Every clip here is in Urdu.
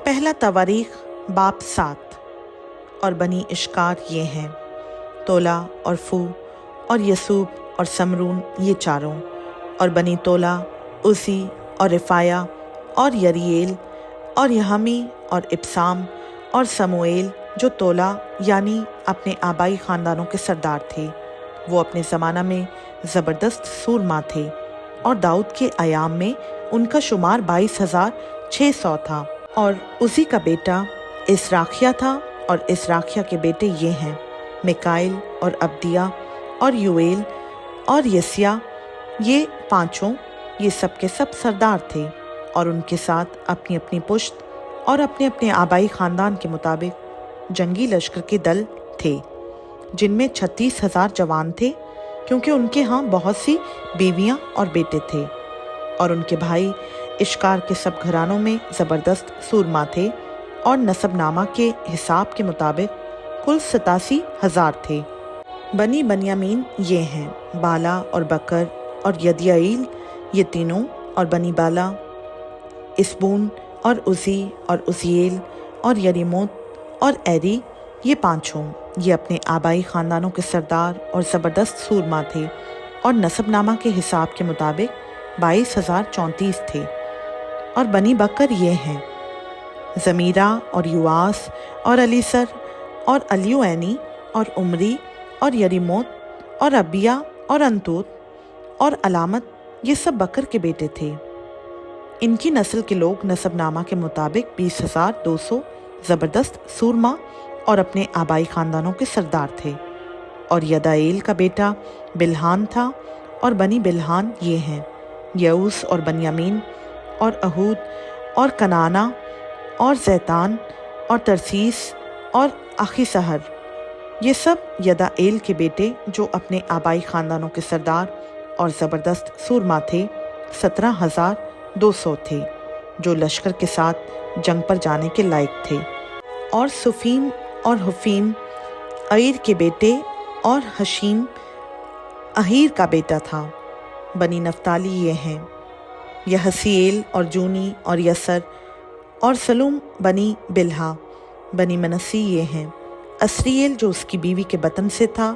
پہلا تواریخ باب 7۔ اور بنی اشکار یہ ہیں، تولا اور فو اور یسوب اور سمرون یہ چاروں۔ اور بنی تولا عزی اور رفایا اور یرییل اور یہمی اور ابسام اور سموئیل جو تولا یعنی اپنے آبائی خاندانوں کے سردار تھے۔ وہ اپنے زمانہ میں زبردست سورما تھے، اور داؤد کے ایام میں ان کا شمار 22,600 تھا۔ اور عزی کا بیٹا اسراخیہ تھا، اور اسراخیہ کے بیٹے یہ ہیں، میکائل اور ابدیہ اور یویل اور یسیہ، یہ پانچوں، یہ سب کے سب سردار تھے، اور ان کے ساتھ اپنی اپنی پشت اور اپنے اپنے آبائی خاندان کے مطابق جنگی لشکر کے دل تھے، جن میں 36,000 جوان تھے، کیونکہ ان کے ہاں بہت سی بیویاں اور بیٹے تھے۔ اور ان کے بھائی اشکار کے سب گھرانوں میں زبردست سورما تھے، اور نسب نامہ کے حساب کے مطابق کل 87,000 تھے۔ بنی بنیامین یہ ہیں، بالا اور بکر اور یدیعیل یہ تینوں۔ اور بنی بالا اسبون اور عزی اور عزییل اور یریموت اور ایری یہ پانچوں، یہ اپنے آبائی خاندانوں کے سردار اور زبردست سورما تھے، اور نسب نامہ کے حساب کے مطابق 22,034 تھے۔ اور بنی بکر یہ ہیں، زمیرہ اور یواس اور علیسر اور الیوعینی اور عمری اور یریموت اور ابیہ اور انتوت اور علامت، یہ سب بکر کے بیٹے تھے۔ ان کی نسل کے لوگ نسب نامہ کے مطابق 20,200 زبردست سورما اور اپنے آبائی خاندانوں کے سردار تھے۔ اور یدائیل کا بیٹا بلحان تھا، اور بنی بلحان یہ ہیں، یعوس اور بنیامین اور اہود اور کنعانہ اور زیتان اور ترسیس اور اخی سحر، یہ سب یدائیل کے بیٹے جو اپنے آبائی خاندانوں کے سردار اور زبردست سورما تھے۔ 17,200 تھے جو لشکر کے ساتھ جنگ پر جانے کے لائق تھے۔ اور سفیم اور حفیم عیر کے بیٹے، اور حشیم اہیر کا بیٹا تھا۔ بنی نفتالی یہ ہیں، یحسییل اور جونی اور یسر اور سلوم بنی بلہا۔ بنی منسی یہ ہیں، اسرییل جو اس کی بیوی کے بطن سے تھا،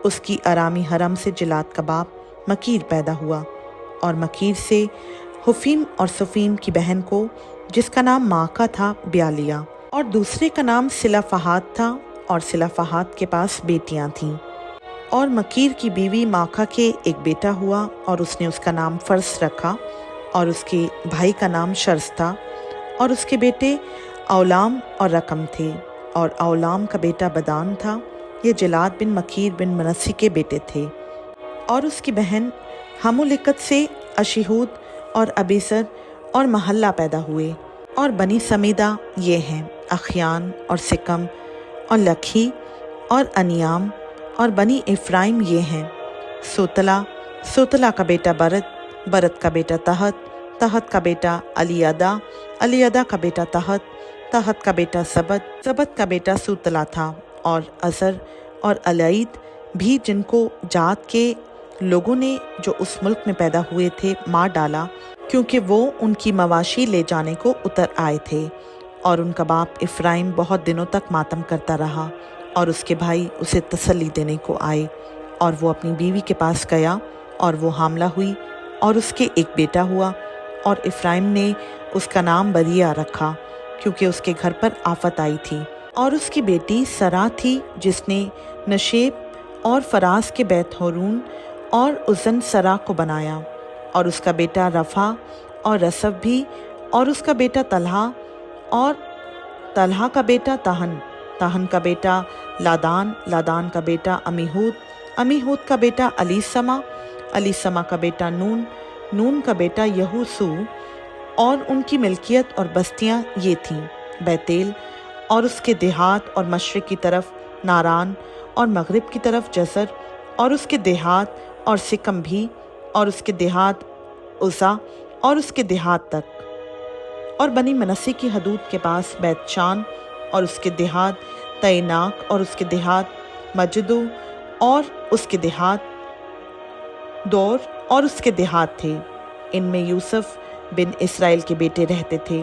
اس کی ارامی حرم سے جلاد کا باپ مکیر پیدا ہوا، اور مکیر سے حفیم اور سفیم کی بہن کو، جس کا نام ماکا تھا، بیاہ لیا۔ اور دوسرے کا نام صلفہاد تھا، اور صلفہاد کے پاس بیٹیاں تھیں۔ اور مکیر کی بیوی ماکا کے ایک بیٹا ہوا، اور اس نے اس کا نام فرس رکھا، اور اس کے بھائی کا نام شرس تھا، اور اس کے بیٹے اولام اور رقم تھے۔ اور اولام کا بیٹا بدان تھا، یہ جلاد بن مکیر بن منسی کے بیٹے تھے۔ اور اس کی بہن ہمولکت سے اشیہود اور ابیسر اور محلہ پیدا ہوئے۔ اور بنی سمیدہ یہ ہیں، اخیان اور سکم اور لکھی اور انیام۔ اور بنی افرائیم یہ ہیں، سوتلا کا بیٹا برت کا بیٹا تہت کا بیٹا الیدہ کا بیٹا تہت کا بیٹا سبت کا بیٹا سوتلا تھا۔ اور ازر اور العید بھی، جن کو جات کے لوگوں نے جو اس ملک میں پیدا ہوئے تھے مار ڈالا، کیونکہ وہ ان کی مواشی لے جانے کو اتر آئے تھے۔ اور ان کا باپ افرائیم بہت دنوں تک ماتم کرتا رہا، اور اس کے بھائی اسے تسلی دینے کو آئے، اور وہ اپنی بیوی کے پاس گیا، اور وہ حاملہ ہوئی، اور اس کے ایک بیٹا ہوا۔ اور افرائیم نے اس کا نام بریہ رکھا، کیونکہ اس کے گھر پر آفت آئی تھی۔ اور اس کی بیٹی سرا تھی، جس نے نشیب اور فراس کے بیت ہورون اور ازن سرا کو بنایا۔ اور اس کا بیٹا رفع اور رسب بھی، اور اس کا بیٹا طلحہ، اور طلحہ کا بیٹا تہن کا بیٹا لادان کا بیٹا امیہود کا بیٹا الیسما کا بیٹا نون کا بیٹا یہوسو۔ اور ان کی ملکیت اور بستیاں یہ تھیں، بیتیل اور اس کے دیہات، اور مشرق کی طرف ناران، اور مغرب کی طرف جزر اور اس کے دیہات، اور سکم بھی، اور اس کے دیہات عزا اور اس کے دیہات تک۔ اور بنی منسی کی حدود کے پاس بیت شان اور اس کے دیہات، تعیناک اور اس کے دیہات، مجدو اور اس کے دیہات، دور اور اس کے دیہات تھے۔ ان میں یوسف بن اسرائیل کے بیٹے رہتے تھے،